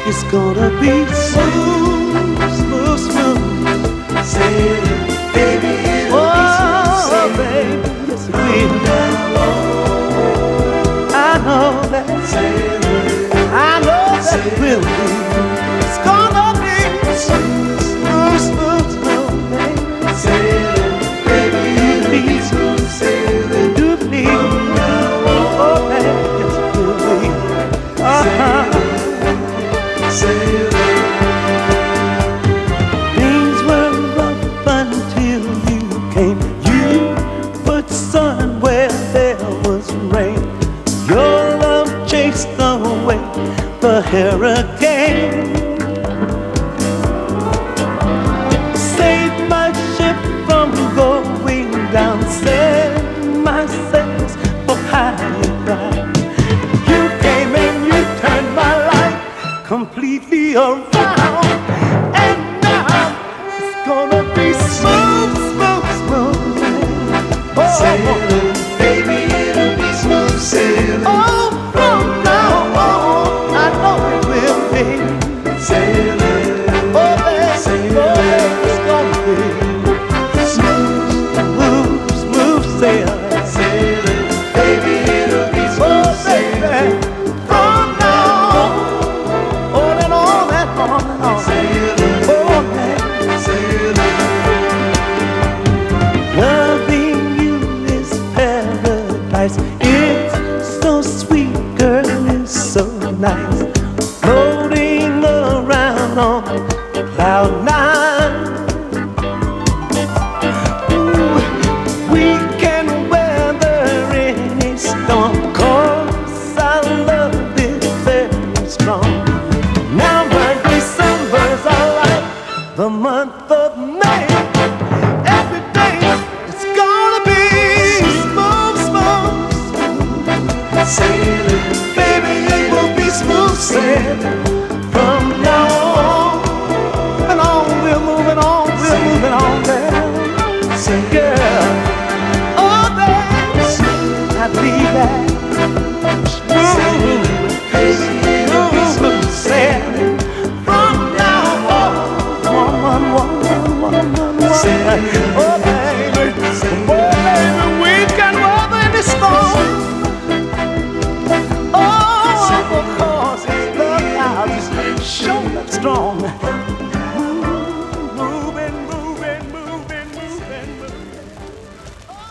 It's gonna be smooth, smooth, smooth sailing, baby. It'll be smooth sailing, baby. Yes, it will. I know that sailing. I know that it will be. It's gonna be smooth, smooth, smooth, smooth, baby. Sailing, baby. It'll be smooth sailing. Do believe? Oh, baby, yes, it will be. Things were rough until you came. You put sun where there was rain. Your love chased away the hurricane. Saved my ship from going down. Set my sails for high and dry. You came and you turned my life completely around, and now it's gonna be smooth, smooth, smooth. Oh, sailing, baby, it'll be smooth sailing. Oh, from now on, I know it will be sailing. Oh, baby, sailing. It's gonna be smooth, smooth, smooth sailing. Sailing, baby, it'll be smooth sailing. Loving you is paradise. It's so sweet, girl, it's so nice. Floating around on cloud nine. Ooh, we can weather any storm, 'cause our love is very strong. Now my December's alright, the month of May. Every day it's gonna be smooth, smooth, smooth sailing, baby. It will be smooth sailing from now on and on. We're moving on, we're moving on, girl. Say, girl, oh, baby, I believe that smooth, smooth sailing. Oh, baby, we can weather any storm. Oh, because it's love, I'll just show that strong.